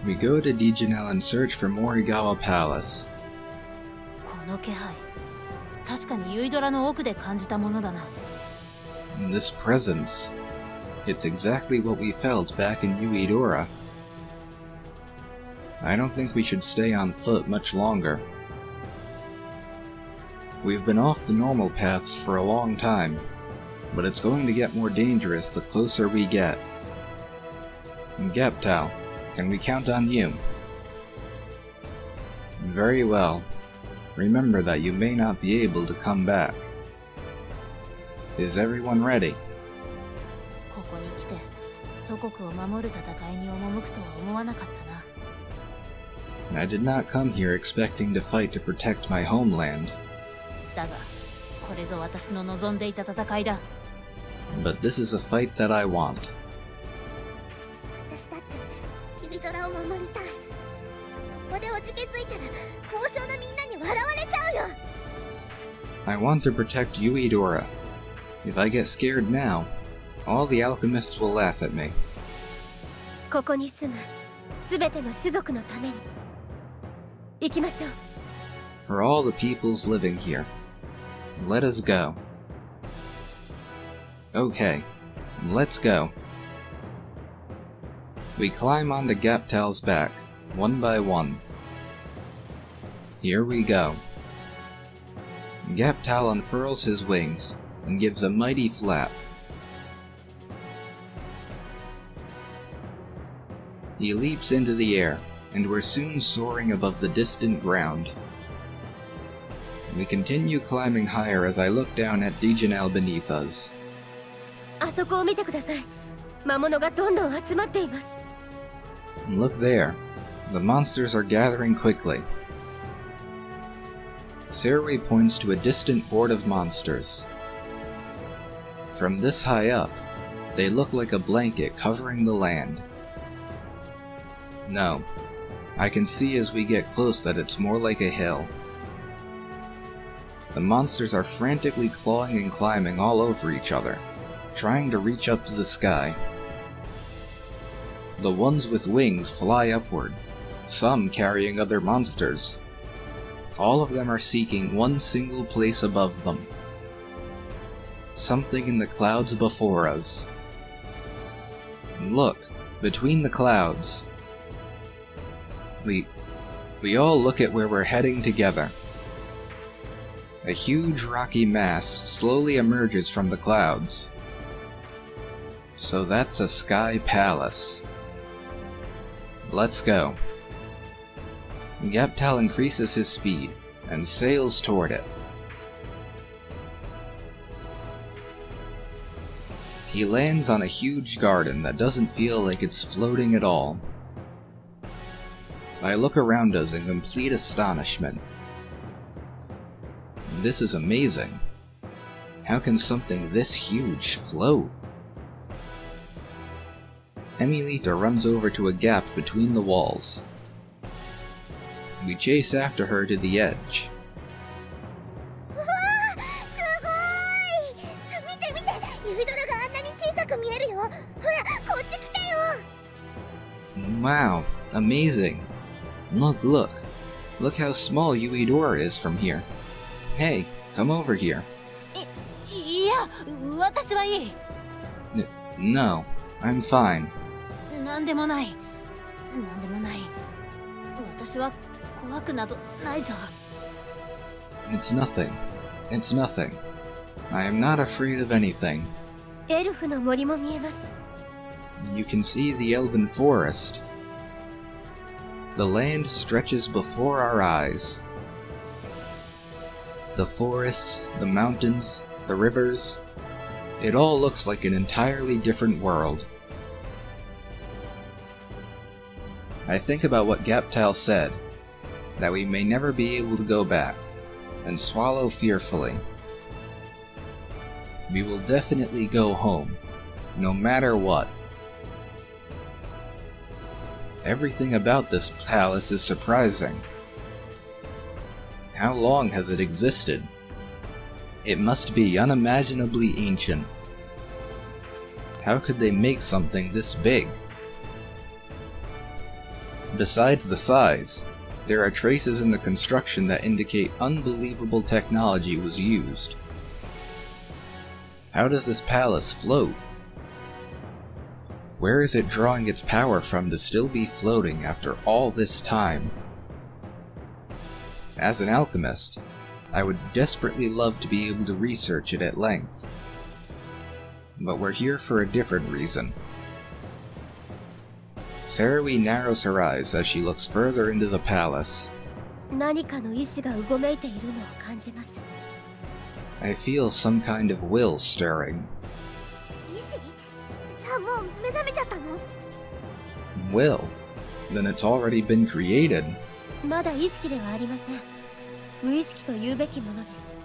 We go to Dijanel and search for Morigawa Palace. この気配、確かにユイドラの奥で感じたものだな。This presence. It's exactly what we felt back in Yuidora. I don't think we should stay on foot much longer. We've been off the normal paths for a long time, but it's going to get more dangerous the closer we get. Gaptal, can we count on you? Very well. Remember that you may not be able to come back. Is everyone ready? ここに来て祖国を守る戦いに赴くとは思わなかったな。 I did not come here expecting to fight to protect my homeland. だが、これぞ私の望んでいた戦いだ。 But this is a fight that I want. 私だってユイドラを守りたい。ここでおじけづいたら交渉のみんなに笑われちゃうよ。 I want to protect Yuidora. If I get scared now, all the alchemists will laugh at me. ここに住むすべての種族のために行きましょう。 For all the peoples living here, let us go. Okay, let's go. We climb onto Gaptal's back, one by one. Here we go. Gaptal unfurls his wings and gives a mighty flap. He leaps into the air, and we're soon soaring above the distant ground. We continue climbing higher as I look down at Dijanel beneath us. あそこを見てください。魔物がどんどん集まっています。 Look there. The monsters are gathering quickly. Serui points to a distant horde of monsters. From this high up, they look like a blanket covering the land. No, I can see as we get close that it's more like a hill. The monsters are frantically clawing and climbing all over each other, trying to reach up to the sky. The ones with wings fly upward, some carrying other monsters. All of them are seeking one single place above them. Something in the clouds before us. Look, between the clouds. We all look at where we're heading together. A huge rocky mass slowly emerges from the clouds. So that's a sky palace. Let's go. Gaptal increases his speed and sails toward it. He lands on a huge garden that doesn't feel like it's floating at all. I look around us in complete astonishment. This is amazing. How can something this huge float? Emilita runs over to a gap between the walls. We chase after her to the edge. うわー、すごーい。見て見て、ユイドラがあんなに小さく見えるよ。ほら、こっち来てよ。 Wow, amazing. Look, look. Look how small Yuidora is from here. Hey, come over here. いや、私はいい。No, I'm fine. なんでもない。なんでもない。私は怖くなどないぞ。It's nothing. It's nothing. I am not afraid of anything. エルフの森も見えます。 You can see the elven forest. The land stretches before our eyes. The forests, the mountains, the rivers, it all looks like an entirely different world. I think about what Gaptal said, that we may never be able to go back, and swallow fearfully. We will definitely go home, no matter what. Everything about this palace is surprising. How long has it existed? It must be unimaginably ancient. How could they make something this big? Besides the size, there are traces in the construction that indicate unbelievable technology was used. How does this palace float? Where is it drawing its power from to still be floating after all this time? As an alchemist, I would desperately love to be able to research it at length. But we're here for a different reason. Sarui narrows her eyes as she looks further into the palace. 何かの意志がうごめいているのを感じます。 I feel some kind of will stirring. 意志？じゃあもう目覚めちゃったの？ Will? Then it's already been created. まだ意識ではありません。無意識と言うべきものです。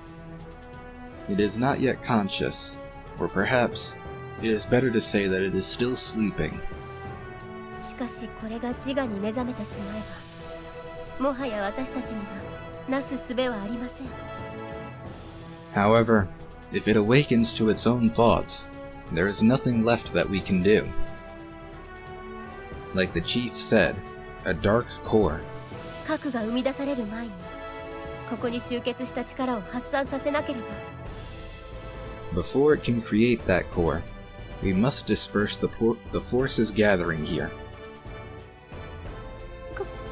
It is not yet conscious, or perhaps it is better to say that it is still sleeping. しかしこれが自我に目覚めてしまえば、もはや私たちにはなす術はありません。 However, if it awakens to its own thoughts, there is nothing left that we can do. Like the chief said, a dark core. 核が生み出される前に、ここに集結した力を発散させなければ。 Before it can create that core, we must disperse the forces gathering here.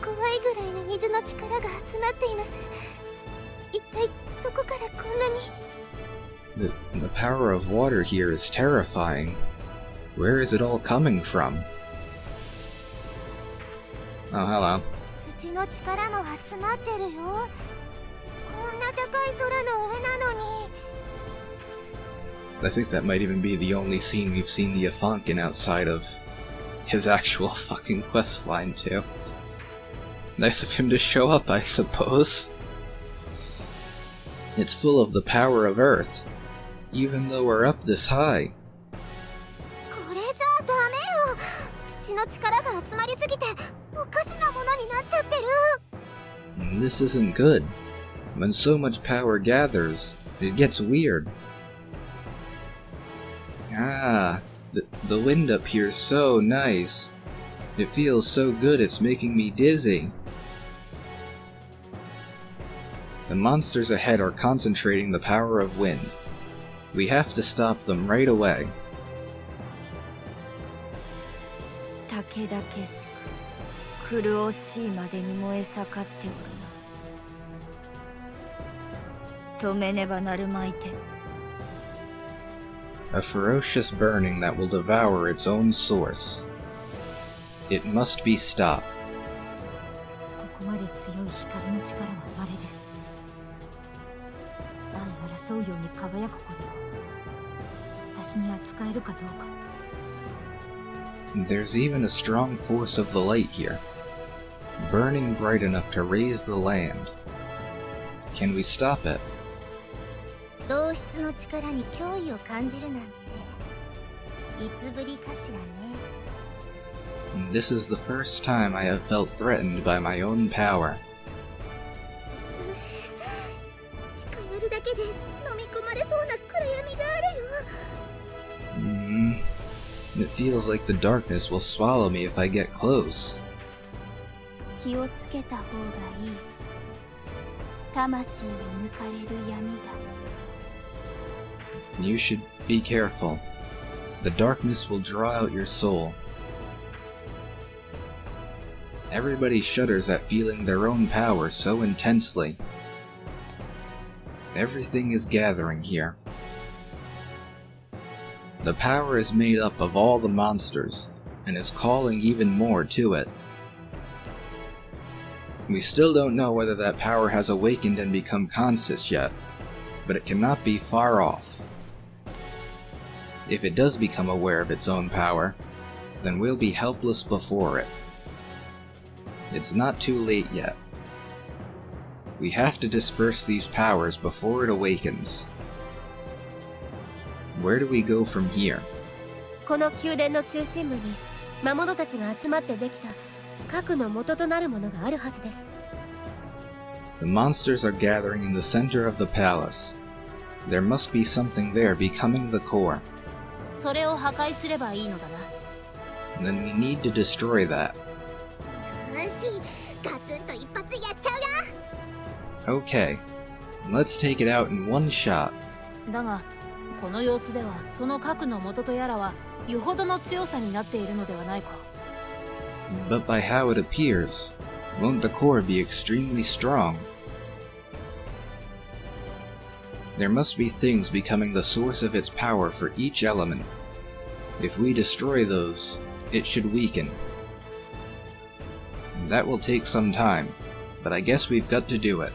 怖いぐらいの水の力が集まっています。一体どこからこんなに？ The power of water here is terrifying. Where is it all coming from? Oh, hello. 土の力も集まってるよ。こんな高い空の上なのに。 I think that might even be the only scene we've seen the Afonkin outside of his actual fucking questline too. Nice of him to show up, I suppose. It's full of the power of Earth, even though we're up this high. これじゃダメよ。土の力が集まりすぎておかしなものになっちゃってる。 This isn't good. When so much power gathers, it gets weird. Ah, the wind up here is so nice. It feels so good it's making me dizzy. The monsters ahead are concentrating the power of wind. We have to stop them right away. 武田けしく潤しいまでに燃え盛っておるな。止めねばなるまいて。 A ferocious burning that will devour its own source. It must be stopped. ここまで強い光の力は稀です。相争うように輝くこれを私に扱えるかどうか。 There's even a strong force of the light here, burning bright enough to raise the land. Can we stop it? 同質の力に脅威を感じるなんていつぶりかしらね。 This is the first time I have felt threatened by my own power. 近寄るだけで飲み込まれそうな暗闇があるよ。 It feels like the darkness will swallow me if I get close. 気をつけた方がいい。魂を抜かれる闇だ。 You should be careful. The darkness will draw out your soul. Everybody shudders at feeling their own power so intensely. Everything is gathering here. The power is made up of all the monsters, and is calling even more to it. We still don't know whether that power has awakened and become conscious yet, but it cannot be far off. If it does become aware of its own power, then we'll be helpless before it. It's not too late yet. We have to disperse these powers before it awakens. Where do we go from here? この宮殿の中心部に魔物たちが集まってできた核の元となるものがあるはずです。 The monsters are gathering in the center of the palace. There must be something there becoming the core. それを破壊すればいいのだな。 Then we need to destroy that. よし、ガツンと一発やっちゃうよ。 Okay, let's take it out in one shot. だがこの様子ではその核の元とやらはよほどの強さになっているのではないか。 But by how it appears, won't the core be extremely strong? There must be things becoming the source of its power for each element. If we destroy those, it should weaken. That will take some time, but I guess we've got to do it.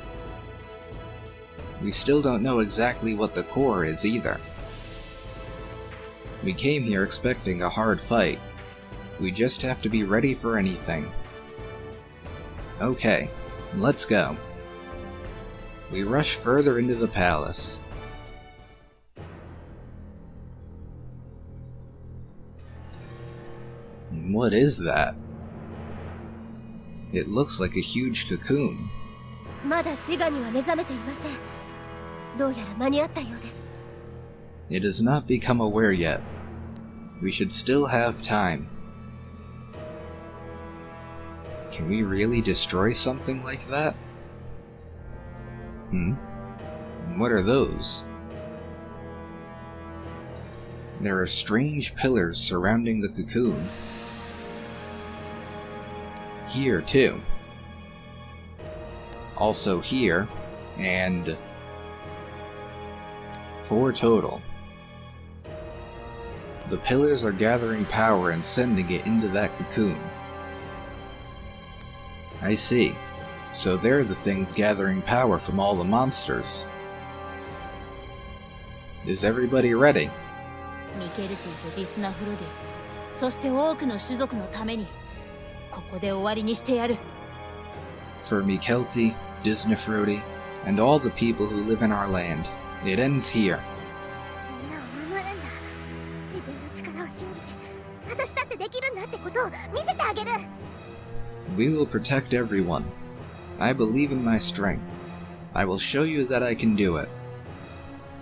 We still don't know exactly what the core is either. We came here expecting a hard fight. We just have to be ready for anything. Okay, let's go. We rush further into the palace. What is that? It looks like a huge cocoon. まだ自我には目覚めていません。どうやら間に合ったようです。 It has not become aware yet. We should still have time. Can we really destroy something like that? What are those? There are strange pillars surrounding the cocoon. Here, too. Also here, and 4 total. The pillars are gathering power and sending it into that cocoon. I see. So they're the things gathering power from all the monsters. Is everybody ready? ミケルティとディスナフロディ、そして多くの種族のためにここで終わりにしてやる。 For Mikelti, Disneyfrodi, and all the people who live in our land, it ends here. みんなを守るんだ。自分の力を信じて、私だってできるんだってことを見せてあげる。 We will protect everyone. I believe in my strength. I will show you that I can do it.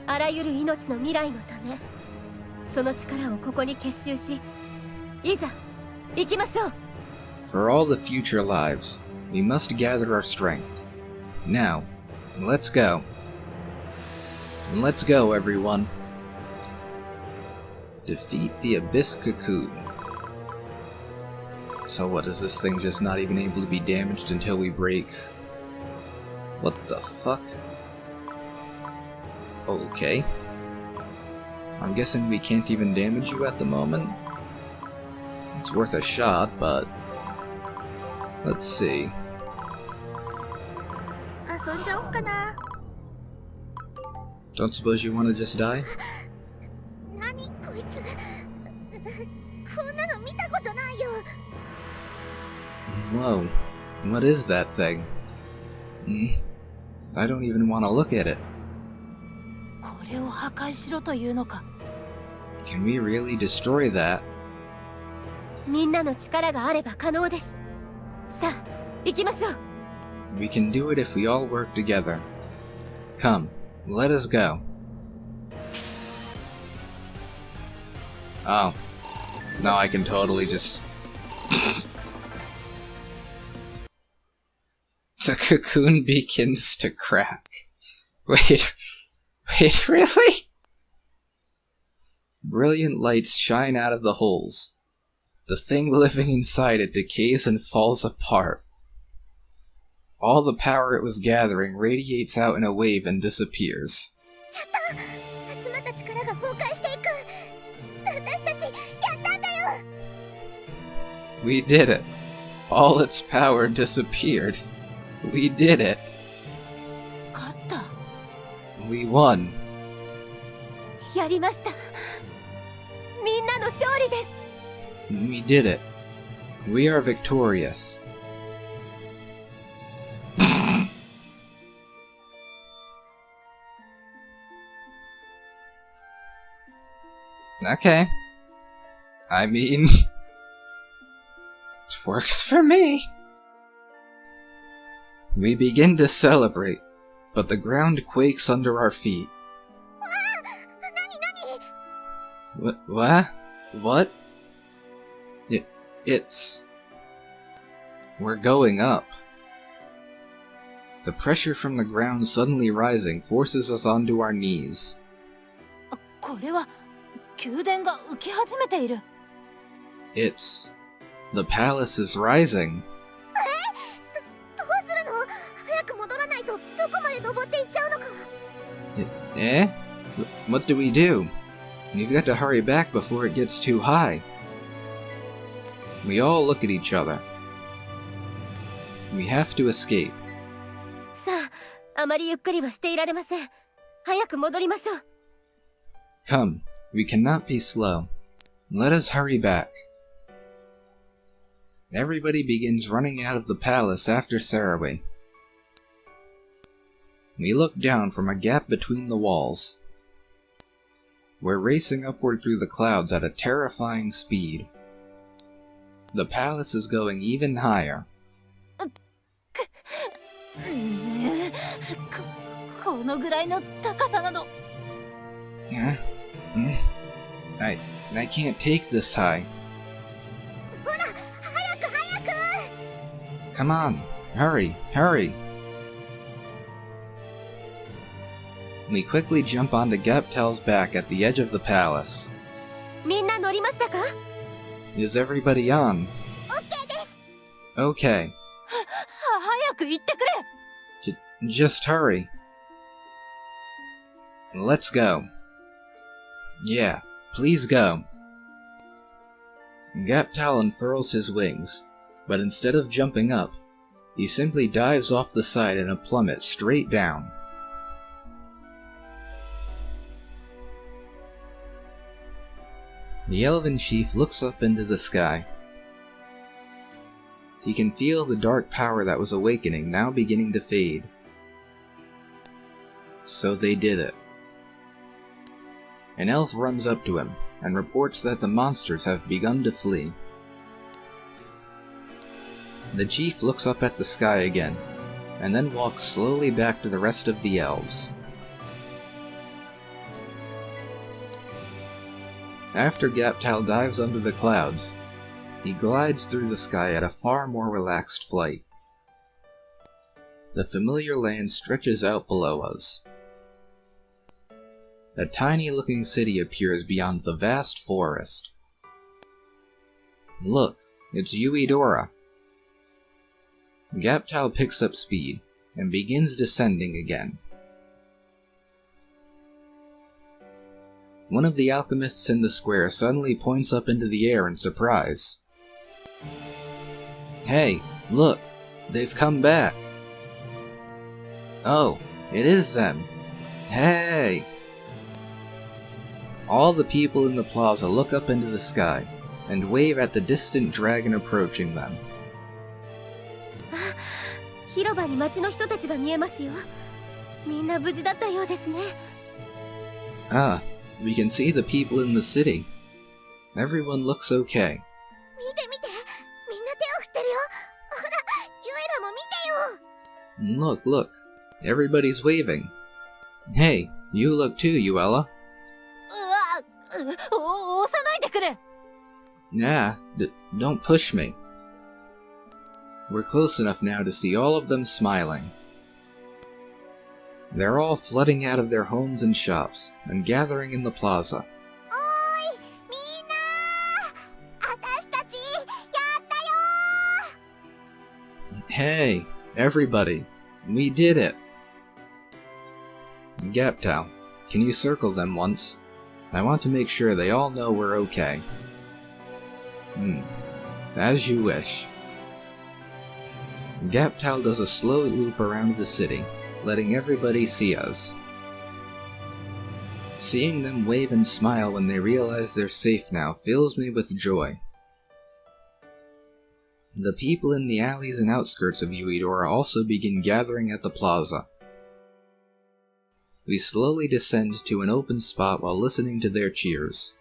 あらゆる命の未来のため、その力をここに結集し、いざ行きましょう。 For all the future lives, we must gather our strength. Now, let's go. Let's go, everyone. Defeat the Abyss Cocoon. So what, is this thing just not even able to be damaged until we break? What the fuck? Okay. I'm guessing we can't even damage you at the moment? It's worth a shot, but... let's see. 遊んじゃおっかな。 Don't suppose you want to just die? 何こいつ。こんなの見たことないよ。 Whoa. What is that thing? I don't even want to look at it. これを破壊しろというのか。 Can we really destroy that? みんなの力があれば可能です。さあ、行きましょう。 We can do it if we all work together. Come, let us go. Oh. Now I can totally just... The cocoon begins to crack. Wait, really? Brilliant lights shine out of the holes. The thing living inside it decays and falls apart. All the power it was gathering radiates out in a wave and disappears. やった！集まった力が崩壊していく。私たちやったんだよ。 We did it. All its power disappeared. We did it. 勝った。 We won. やりました。みんなの勝利です。 We did it. We are victorious. Okay. I mean, it works for me. We begin to celebrate, but the ground quakes under our feet. What? What? It's... We're going up. The pressure from the ground suddenly rising forces us onto our knees. これは宮殿が浮き始めている。 It's... the palace is rising. どうするの？早く戻らないとどこまで登っていっちゃうのか。Eh? What do we do? We've got to hurry back before it gets too high. We all look at each other. We have to escape. さあ、あまりゆっくりはしていられません。早く戻りましょう。 Come, we cannot be slow. Let us hurry back. Everybody begins running out of the palace after Saraway. We look down from a gap between the walls. We're racing upward through the clouds at a terrifying speed. The palace is going even higher. このぐらいの高さなど。 I can't take this high. ほら、早く早く。 Come on, hurry, hurry. We quickly jump onto Gaptel's back at the edge of the palace. みんな乗りましたか？ Is everybody on? OK です。 Okay. 早く行ってくれ。 Just hurry. Let's go. Yeah, please go. Gaptel unfurls his wings, but instead of jumping up, he simply dives off the side in a plummet straight down. The elven chief looks up into the sky. He can feel the dark power that was awakening now beginning to fade. So they did it. An elf runs up to him and reports that the monsters have begun to flee. The chief looks up at the sky again, and then walks slowly back to the rest of the elves. After Gaptel dives under the clouds, he glides through the sky at a far more relaxed flight. The familiar land stretches out below us. A tiny-looking city appears beyond the vast forest. Look, it's Yuidora. Gaptel picks up speed and begins descending again. One of the alchemists in the square suddenly points up into the air in surprise. Hey, look! They've come back! Oh, it is them! Hey! All the people in the plaza look up into the sky and wave at the distant dragon approaching them. 広場に町の人たちが見えますよ。みんな無事だったようですね。 Ah, we can see the people in the city. Everyone looks okay. 見て見て、みんな手を振ってるよ。ほら、ユエラも見てよ。 Look, look. Everybody's waving. Hey, you look too, Yuella. 押さないでくれ。 Nah, don't push me. We're close enough now to see all of them smiling. They're all flooding out of their homes and shops and gathering in the plaza. おーい、みんなー。あたしたち、やったよ Hey, everybody. We did it. Gaptel, can you circle them once? I want to make sure they all know we're okay. As you wish. Gaptel does a slow loop around the city, letting everybody see us. Seeing them wave and smile when they realize they're safe now fills me with joy. The people in the alleys and outskirts of Yuidora also begin gathering at the plaza. We slowly descend to an open spot while listening to their cheers.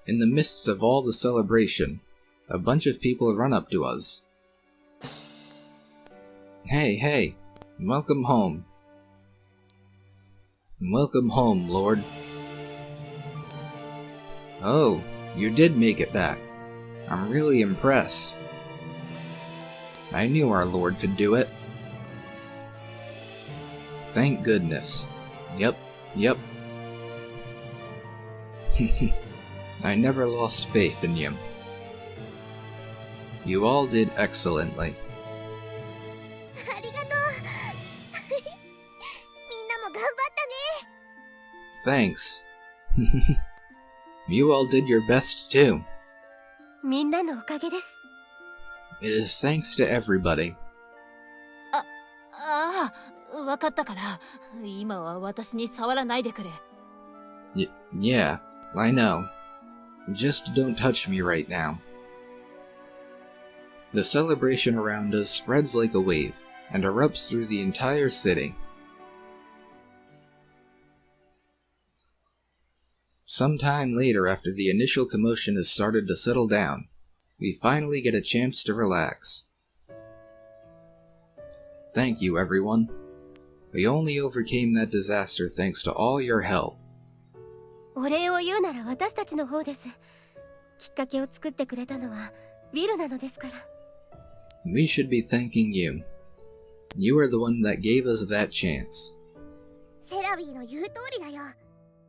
In the midst of all the celebration, a bunch of people run up to us. Hey, welcome home. Welcome home, Lord. Oh, you did make it back. I'm really impressed. I knew our lord could do it. Thank goodness. Yep. I never lost faith in you. You all did excellently. ありがとう。みんなも頑張ったね。 Thanks. You all did your best too. みんなのおかげです。 It is thanks to everybody. ああ、わかったから、今は私に触らないでくれ。Yeah, I know. Just don't touch me right now. The celebration around us spreads like a wave, and erupts through the entire city. Some time later, after the initial commotion has started to settle down, we finally get a chance to relax. Thank you, everyone. We only overcame that disaster thanks to all your help. お礼を言うなら私たちの方です。きっかけを作ってくれたのはウィルなのですから。We should be thanking you. You are the one that gave us that chance. セラビーの言う通りだよ。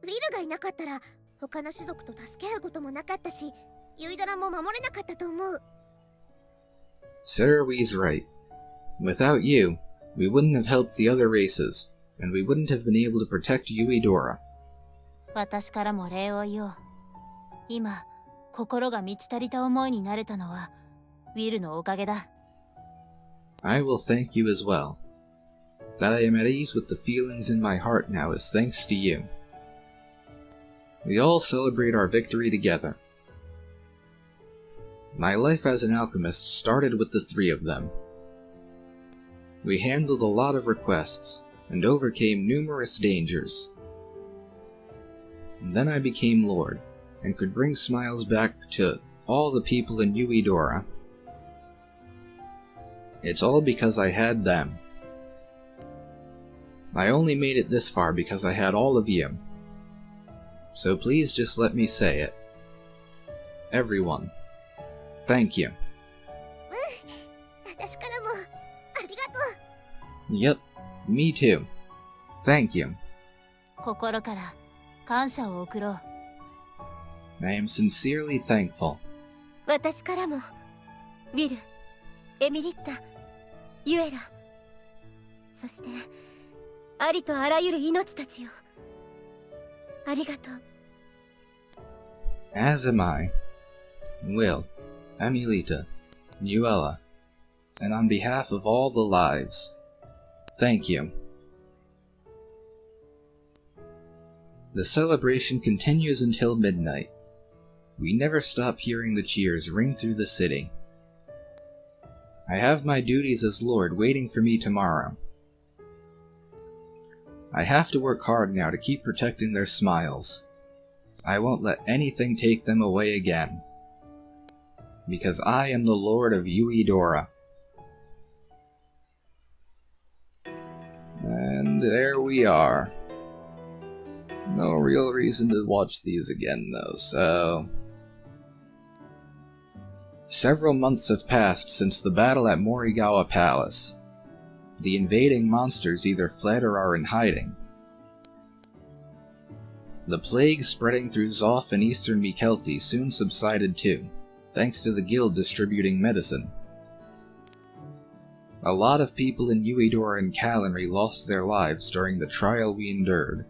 ウィルがいなかったら他の種族と助け合うこともなかったし、ユイドラも守れなかったと思う。Serawee's right. Without you, we wouldn't have helped the other races, and we wouldn't have been able to protect Yuidora. 私からも礼を言おう。今、心が満ち足りた思いになれたのは、ウィルのおかげだ。I will thank you as well. That I am at ease with the feelings in my heart now is thanks to you. We all celebrate our victory together. My life as an alchemist started with the three of them. We handled a lot of requests, and overcame numerous dangers. Then I became Lord, and could bring smiles back to all the people in Yuidora. It's all because I had them. I only made it this far because I had all of you. So please just let me say it. Everyone, thank you. 私からもありがとう。 Yep, me too. Thank you. 心から感謝を送ろう。I am sincerely thankful. 私からもウィル、エミリッタ、ユエラ、そしてありとあらゆる命たちをありがとう。 As am I. Will, Emilita, Nuella, and on behalf of all the lives, thank you. The celebration continues until midnight. We never stop hearing the cheers ring through the city. I have my duties as Lord waiting for me tomorrow. I have to work hard now to keep protecting their smiles. I won't let anything take them away again. Because I am the Lord of Yuidora. And there we are. No real reason to watch these again though, so... Several months have passed since the battle at Morigawa Palace. The invading monsters either fled or are in hiding. The plague spreading through Zoth and eastern Mikelti soon subsided too, thanks to the guild distributing medicine. A lot of people in Yuidora and Kalenri lost their lives during the trial we endured.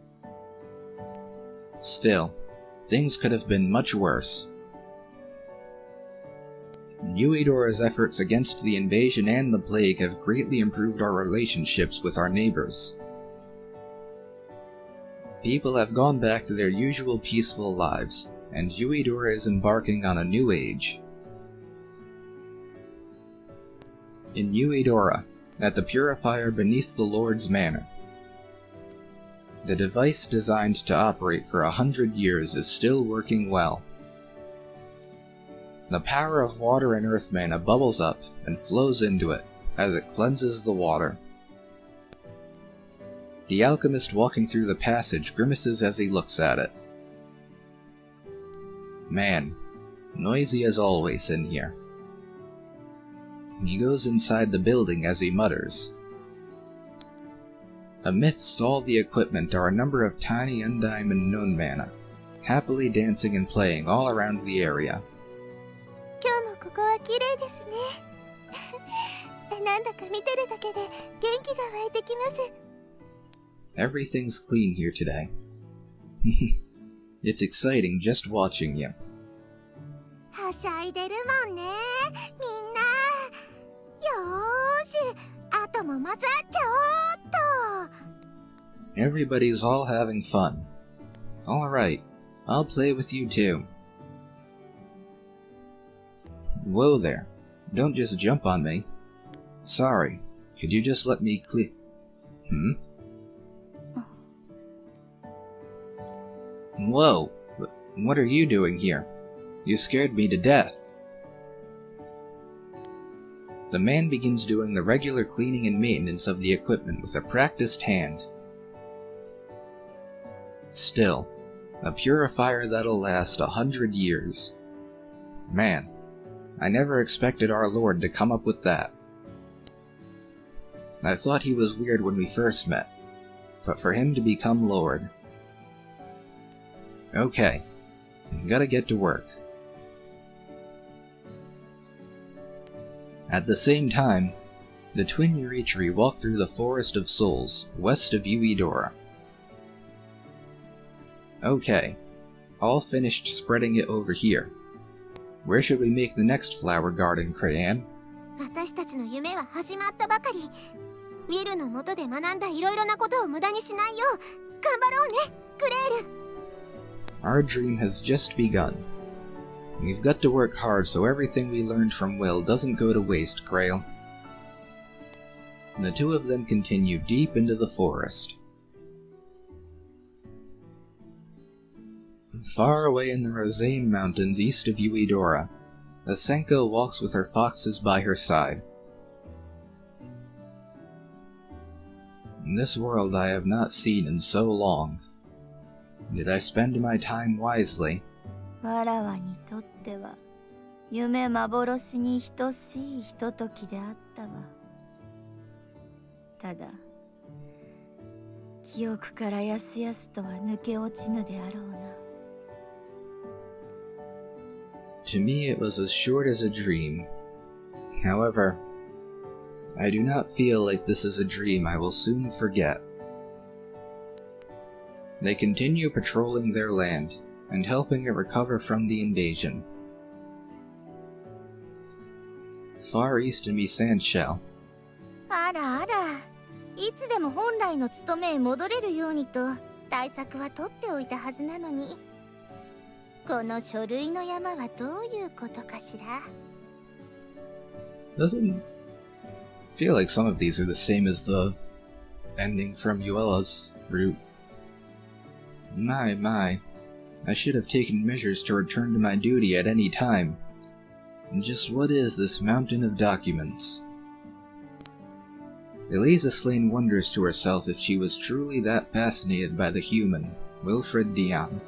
Still, things could have been much worse. Yuidora's efforts against the invasion and the plague have greatly improved our relationships with our neighbors. People have gone back to their usual peaceful lives, and Yuidora is embarking on a new age. In Yuidora, at the purifier beneath the Lord's Manor, the device designed to operate for 100 years is still working well. The power of water and earth mana bubbles up and flows into it as it cleanses the water. The alchemist walking through the passage grimaces as he looks at it. Man, Noisy as always in here. He goes inside the building as he mutters. Amidst all the equipment are a number of tiny undiamond known mana, happily dancing and playing all around the area. 今日もここは綺麗ですね。なんだか見てるだけで元気が湧いてきます。Everything's clean here today. It's exciting just watching you. はしゃいでるもんね、みんな。よーし、あとも混ざっちゃおうっと。Everybody's all having fun. Alright, I'll play with you too. Whoa there, don't just jump on me. Sorry, could you just let me Whoa, what are you doing here? You scared me to death. The man begins doing the regular cleaning and maintenance of the equipment with a practiced hand. Still, a purifier that'll last 100 years. Man, I never expected our Lord to come up with that. I thought he was weird when we first met, but for him to become Lord. Okay, gotta get to work. At the same time, the twin Yurichiri walk through the Forest of Souls, west of Yuidora. Okay, all finished spreading it over here. Where should we make the next flower garden, Crayon? 私たちの夢は始まったばかり。ウィルの下で学んだいろいろなことを無駄にしないよう頑張ろうね、クレール。Our dream has just begun. We've got to work hard so everything we learned from Will doesn't go to waste, Grail. The two of them continue deep into the forest. Far away in the Rosane Mountains east of Yuidora, Asenko walks with her foxes by her side. In this world I have not seen in so long. Did I spend my time wisely? わらわにとっては夢幻に等しいひとときであったわ。ただ記憶からやすやすとは抜け落ちぬであろうな。To me it was as short as a dream. However, I do not feel like this is a dream I will soon forget. They continue patrolling their land and helping it recover from the invasion. Far east in Misanshell. あらあら、いつでも本来の務めへ戻れるようにと対策は取っておいたはずなのに。この書類の山はどういうことかしら。Doesn't feel like some of these are the same as the ending from Yuella's route. My, I should have taken measures to return to my duty at any time. And just what is this mountain of documents? Eliza Slane wonders to herself if she was truly that fascinated by the human, Wilfred Dion.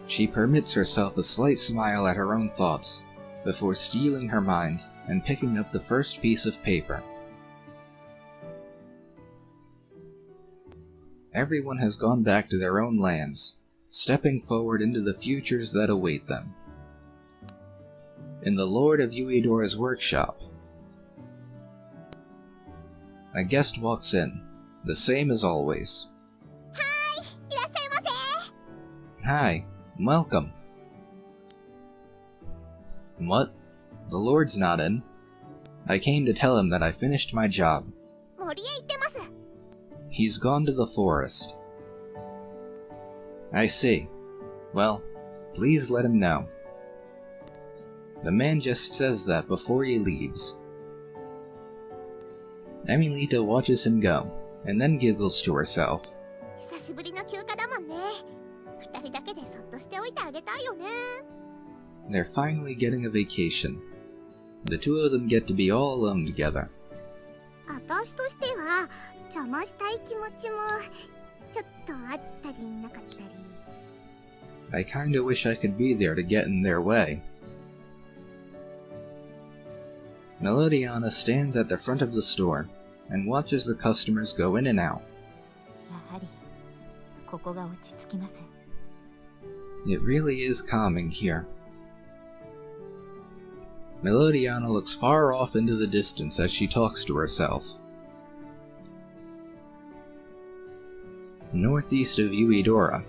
She permits herself a slight smile at her own thoughts, before steeling her mind and picking up the first piece of paper. Everyone has gone back to their own lands, stepping forward into the futures that await them. In the Lord of Yuidora's workshop, a guest walks in, the same as always. Hi, いらっしゃいませ。 Hi, welcome. What? The Lord's not in. I came to tell him that I finished my job. 森へ行ってます。 He's gone to the forest. I see. Well, please let him know. The man just says that before he leaves. Emilita watches him go, and then giggles to herself. 久しぶりの休暇だもんね。二人だけでそっとしておいてあげたいよね。 They're finally getting a vacation. The two of them get to be all alone together. 私としては邪魔したい気持ちもちょっとあったりなかったり。I kinda wish I could be there to get in their way. Melodiana stands at the front of the store and watches the customers go in and out. やはりここが落ち着きます。 It really is calming here. Melodiana looks far off into the distance as she talks to herself. Northeast of Yuidora,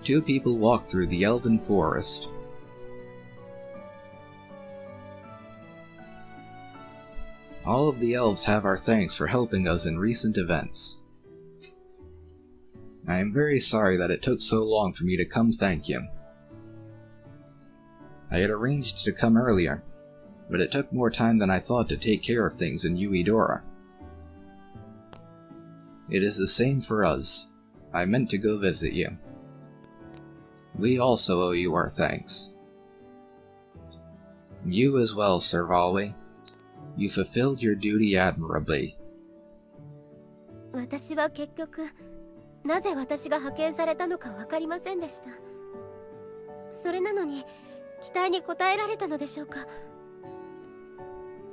two people walk through the elven forest. All of the elves have our thanks for helping us in recent events. I am very sorry that it took so long for me to come thank you. I had arranged to come earlier, but it took more time than I thought to take care of things in Yuidora. It is the same for us. I meant to go visit you. We also owe you our thanks. You as well, Sir Valway. You fulfilled your duty admirably. 私は結局なぜ私が派遣されたのか分かりませんでした。それなのに期待に応えられたのでしょうか。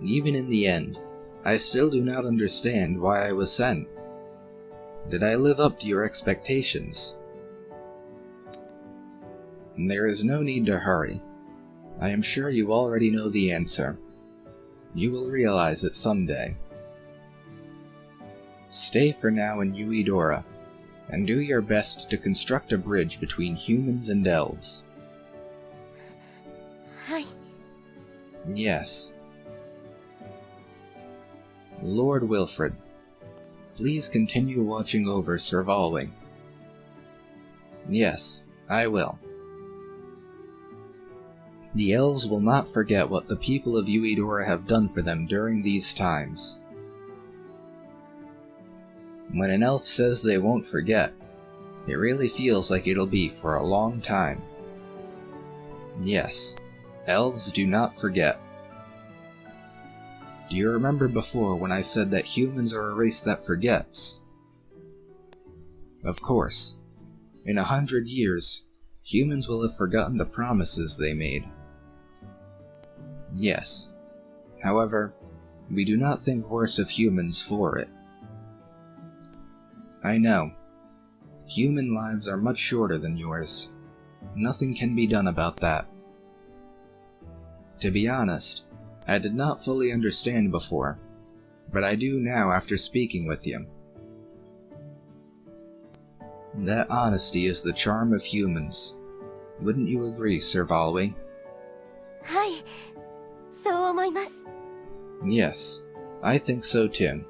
Even in the end, I still do not understand why I was sent. Did I live up to your expectations? There is no need to hurry. I am sure you already know the answer. You will realize it someday. Stay for now in Yuidora, and do your best to construct a bridge between humans and elves. はい。 Yes. Lord Wilfred, please continue watching over Sir Valway. Yes, I will. The elves will not forget what the people of Yuidora have done for them during these times. When an elf says they won't forget, it really feels like it'll be for a long time. Yes, elves do not forget. Do you remember before when I said that humans are a race that forgets? Of course. In 100 years, humans will have forgotten the promises they made. Yes. However, we do not think worse of humans for it. I know. Human lives are much shorter than yours. Nothing can be done about that. To be honest, I did not fully understand before, but I do now after speaking with you. That honesty is the charm of humans. Wouldn't you agree, Sir Valway? はい、そう思います。 Yes, I think so too.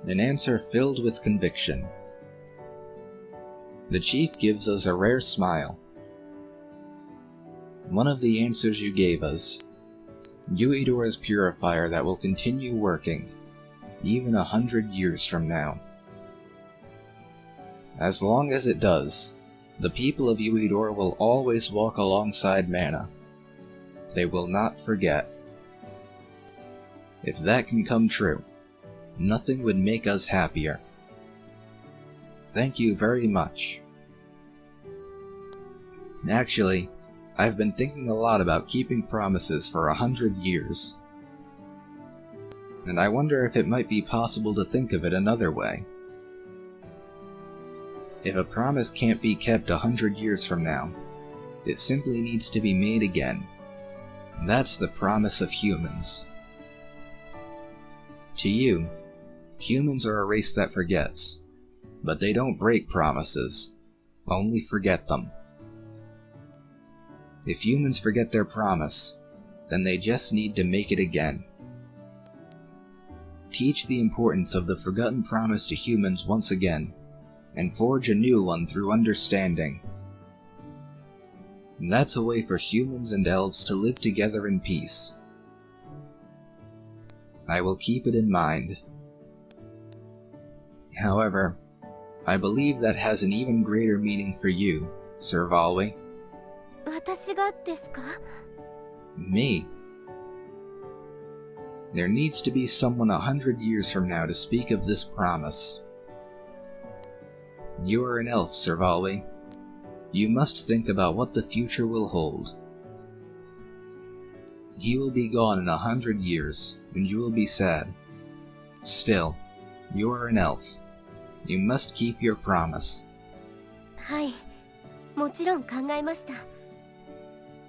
An answer filled with conviction. The chief gives us a rare smile. One of the answers you gave us. Yuidora's purifier that will continue working, even 100 years from now. As long as it does, the people of Yuidora will always walk alongside Mana. They will not forget. If that can come true, nothing would make us happier. Thank you very much. Actually, I've been thinking a lot about keeping promises for 100 years. And I wonder if it might be possible to think of it another way. If a promise can't be kept 100 years from now, it simply needs to be made again. That's the promise of humans. To you, humans are a race that forgets, but they don't break promises, only forget them. If humans forget their promise, then they just need to make it again. Teach the importance of the forgotten promise to humans once again, and forge a new one through understanding. And that's a way for humans and elves to live together in peace. I will keep it in mind. However, I believe that has an even greater meaning for you, Sir Valway. 私がですか? Me. There needs to be someone 100 years from now to speak of this promise. You are an elf, Sir Valway. You must think about what the future will hold. He will be gone in 100 years, and you will be sad. Still, you are an elf. You must keep your promise. はい、もちろん考えました。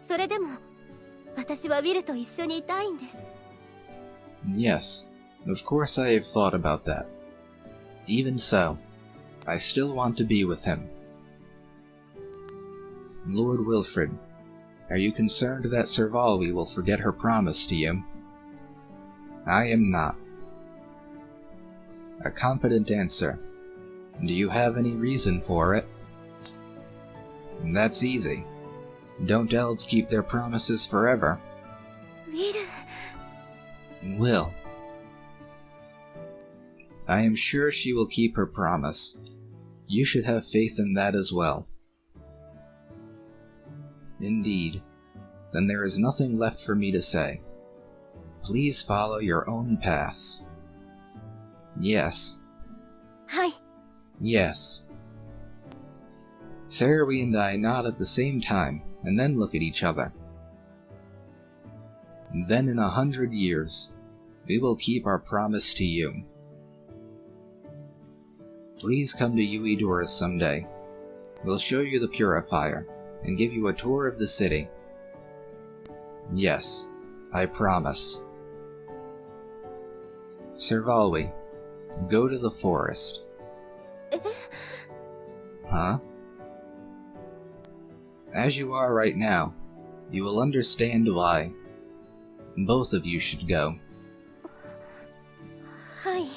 それでも、私はウィルと一緒にいたいんです。Yes, of course I have thought about that. Even so, I still want to be with him. Lord Wilfred, are you concerned that Servalwi will forget her promise to you? I am not. A confident answer. Do you have any reason for it? That's easy. Don't elves keep their promises forever? ウィル。Will. I am sure she will keep her promise. You should have faith in that as well. Indeed. Then there is nothing left for me to say. Please follow your own paths. Yes. はい。 Yes. Saruwi and I nod at the same time, and then look at each other. Then in 100 years, we will keep our promise to you. Please come to Yuidora someday. We'll show you the purifier, and give you a tour of the city. Yes, I promise. Servalwi, go to the forest. Huh? As you are right now, you will understand why. Both of you should go. はい。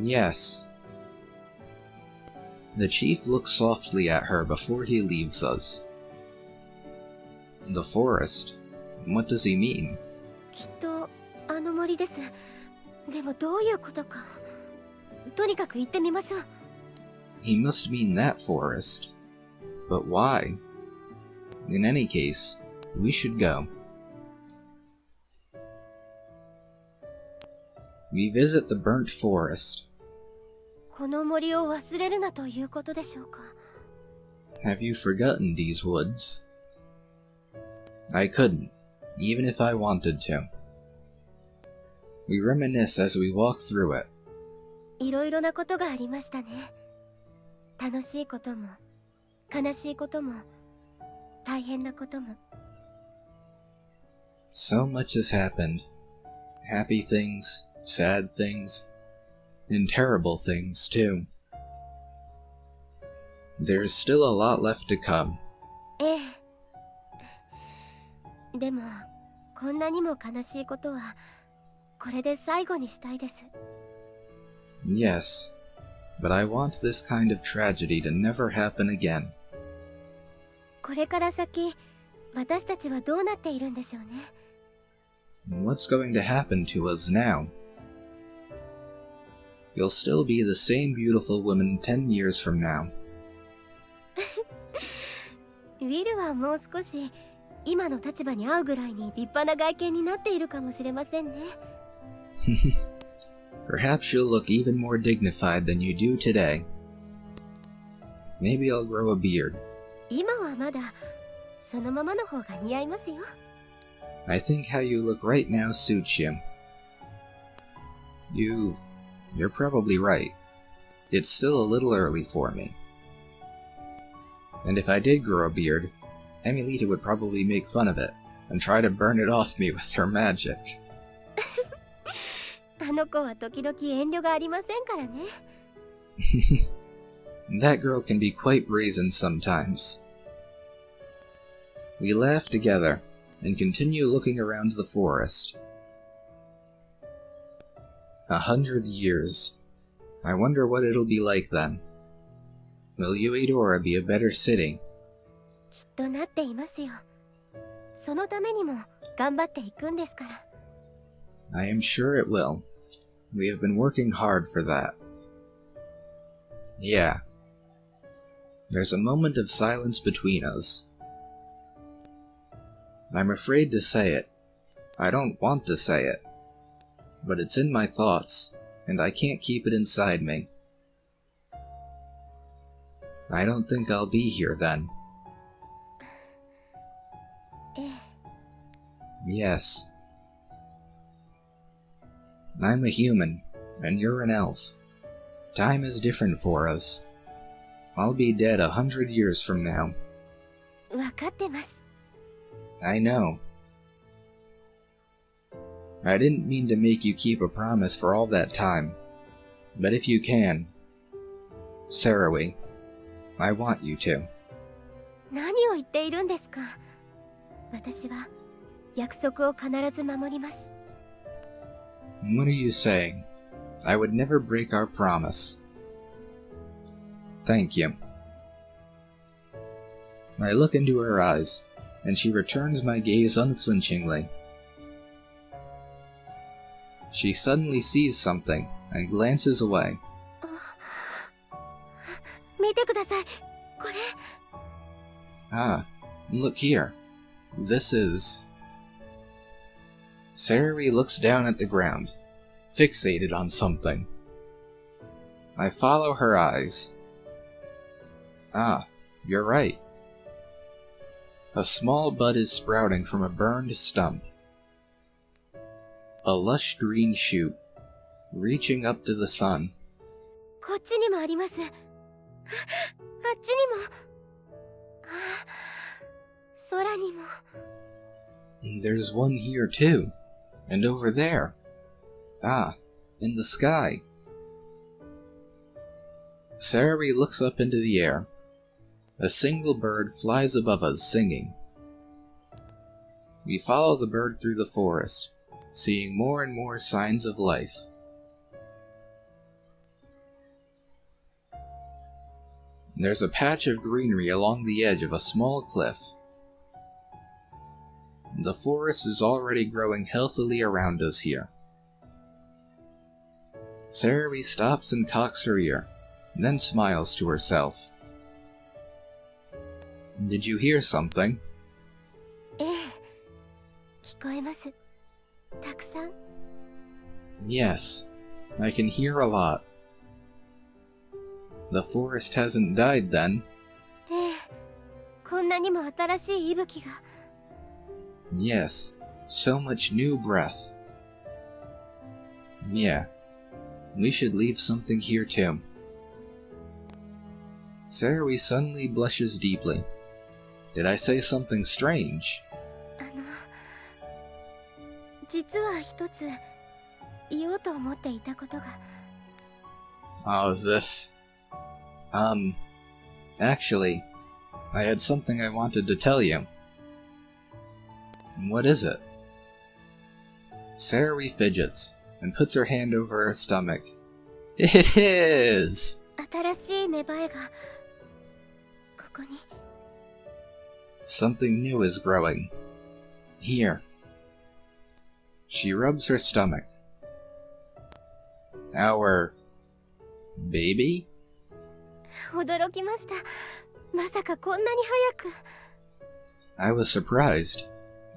Yes. The chief looks softly at her before he leaves us. The forest? What does he mean? きっとあの森です。でもどういうことか。とにかく行ってみましょう。He must mean that forest. But why? In any case, we should go. We visit the burnt forest. この森を忘れるなということでしょうか。Have you forgotten these woods? I couldn't, even if I wanted to. We reminisce as we walk through it. いろいろなことがありましたね。楽しいことも、悲しいことも、大変なことも。So much has happened. Happy things, sad things, and terrible things, too. There's still a lot left to come. ええ。でも、こんなにも悲しいことは、これで最後にしたいです。Yes, but I want this kind of tragedy to never happen again. これから先、私たちはどうなっているんでしょうね。What's going to happen to us now? You'll still be the same beautiful woman 10 years from now. ウィルはもう少し今の立場に合うぐらいに立派な外見になっているかもしれませんね。Perhaps you'll look even more dignified than you do today. Maybe I'll grow a beard. 今はまだそのままの方が似合いますよ。I think how you look right now suits you. You're probably right. It's still a little early for me. And if I did grow a beard, Emilita would probably make fun of it and try to burn it off me with her magic. あの子は時々遠慮がありませんからね。That girl can be quite brazen sometimes. We laugh together and continue looking around the forest. 100 years. I wonder what it'll be like then. Will Yuidora be a better city? きっとなっていますよ。そのためにも頑張っていくんですから。I am sure it will. We have been working hard for that. Yeah. There's a moment of silence between us. I'm afraid to say it. I don't want to say it. But it's in my thoughts, and I can't keep it inside me. I don't think I'll be here then. ええ、 Yes. I'm a human, and you're an elf. Time is different for us. I'll be dead 100 years from now. わかってます。 I know. I didn't mean to make you keep a promise for all that time. But if you can, Sarawi, I want you to. 何を言っているんですか。私は約束を必ず守ります。 What are you saying? I would never break our promise. Thank you. I look into her eyes, and she returns my gaze unflinchingly. She suddenly sees something and glances away. 見てください。これ。 Ah, look here. This is... Sarawi looks down at the ground, fixated on something. I follow her eyes. Ah, you're right. A small bud is sprouting from a burned stump. A lush green shoot, reaching up to the sun. こっちにもあります。あっちにも。あ、空にも。 There's one here too, and over there. Ah, in the sky. Sarawi looks up into the air. A single bird flies above us singing. We follow the bird through the forest, seeing more and more signs of life. There's a patch of greenery along the edge of a small cliff. The forest is already growing healthily around us here. Sarawi stops and cocks her ear, then smiles to herself. Did you hear something? ええ、聞こえます。たくさん。 Yes, I can hear a lot. The forest hasn't died then. ええ、こんなにも新しい息吹が。 Yes, so much new breath. Yeah, we should leave something here too. Sarawi suddenly blushes deeply. Did I say something strange? 実は一つ言おうと思っていたことが。 Oh, is this... Actually, I had something I wanted to tell you. What is it? Sarawi fidgets and puts her hand over her stomach. It is! 新しい芽生えがここに。 Something new is growing. Here. She rubs her stomach. Our... baby? 驚きました。まさかこんなに早く。 I was surprised.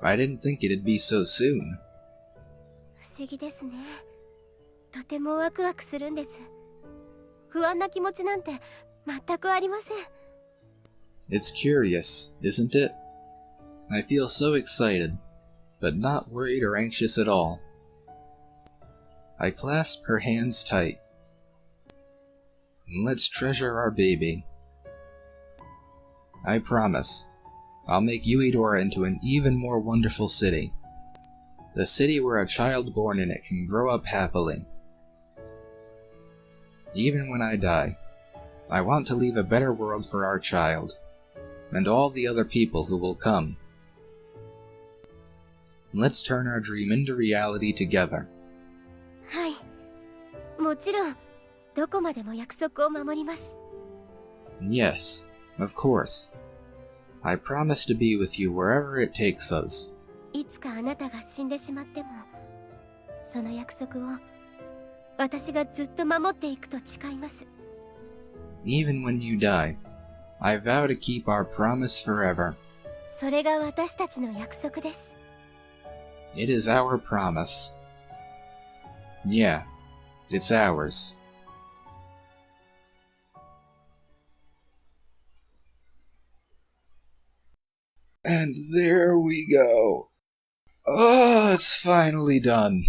I didn't think it'd be so soon. 不思議ですね。とてもワクワクするんです。不安な気持ちなんて全くありません。 It's curious, isn't it? I feel so excited, but not worried or anxious at all. I clasp her hands tight. Let's treasure our baby. I promise, I'll make Yuidora into an even more wonderful city. The city where a child born in it can grow up happily. Even when I die, I want to leave a better world for our child, and all the other people who will come. Let's turn our dream into reality together. はい。もちろん、どこまでも約束を守ります。 Yes, of course. I promise to be with you wherever it takes us. いつかあなたが死んでしまっても、その約束を私がずっと守っていくと誓います。 Even when you die, I vow to keep our promise forever. それが私たちの約束です。 It is our promise. Yeah, it's ours. And there we go. Oh, it's finally done.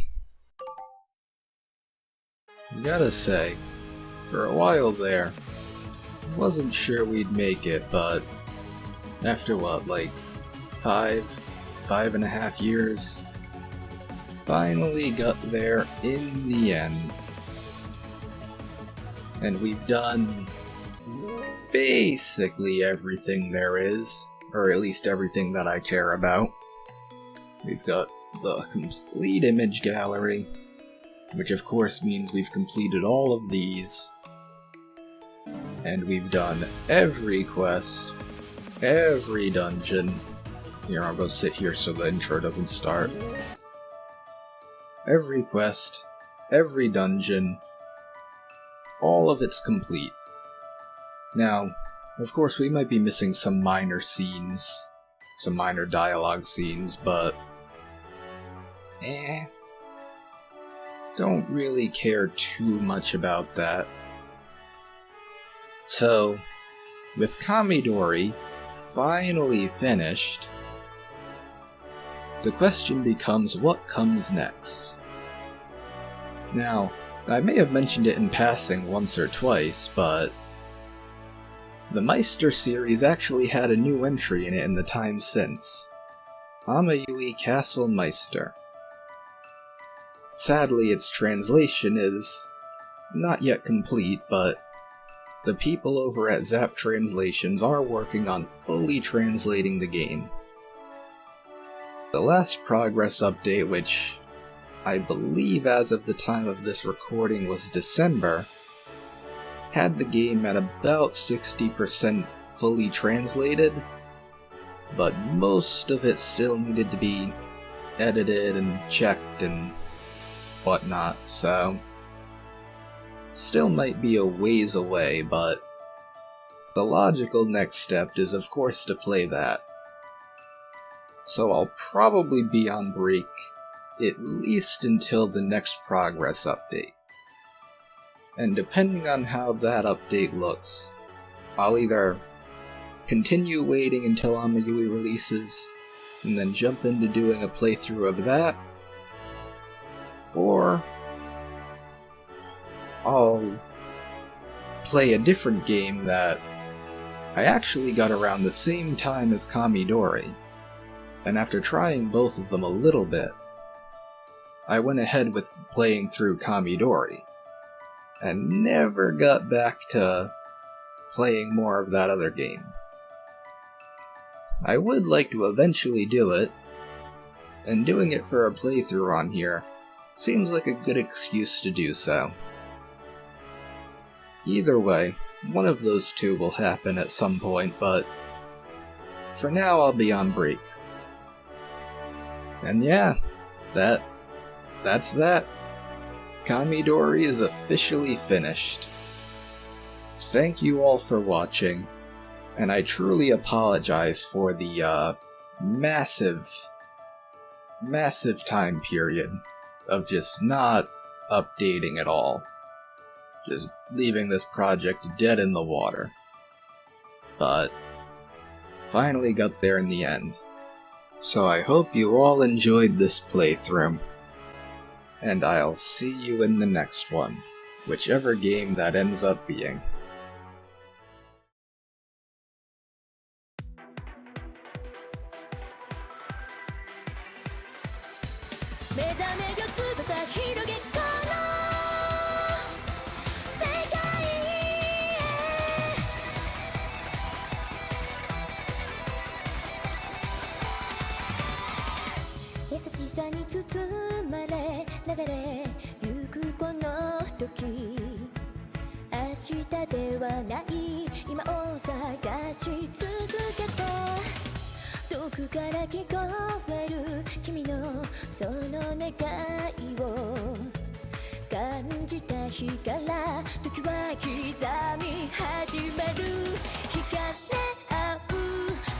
Gotta say, for a while there, wasn't sure we'd make it, but after what, like 5.5 years, finally got there in the end. And we've done basically everything there is, or at least everything that I care about. We've got the complete image gallery, which of course means we've completed all of these. And we've done every quest, every dungeon. Here, I'll go sit here so the intro doesn't start. Every quest, every dungeon, all of it's complete. Now, of course we might be missing some minor scenes, some minor dialogue scenes, but don't really care too much about that. So, with Kamidori finally finished, the question becomes what comes next. Now, I may have mentioned it in passing once or twice, but the Meister series actually had a new entry in it in the time since. Amayui Castle Meister. Sadly, its translation is not yet complete, but the people over at Zap Translations are working on fully translating the game. The last progress update, which I believe as of the time of this recording was December, had the game at about 60% fully translated, but most of it still needed to be edited and checked and whatnot, so still might be a ways away, but the logical next step is of course to play that. So I'll probably be on break at least until the next progress update. And depending on how that update looks, I'll either continue waiting until Amayui releases and then jump into doing a playthrough of that, or I'll play a different game that I actually got around the same time as Kamidori, and after trying both of them a little bit, I went ahead with playing through Kamidori, and never got back to playing more of that other game. I would like to eventually do it, and doing it for a playthrough on here seems like a good excuse to do so. Either way, one of those two will happen at some point, but for now I'll be on break. And yeah, that's that. Kamidori is officially finished. Thank you all for watching, and I truly apologize for the massive time period of just not updating at all. Just leaving this project dead in the water. But finally got there in the end. So I hope you all enjoyed this playthrough. And I'll see you in the next one, whichever game that ends up being. Hikane au,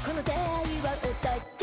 この出会いはお互い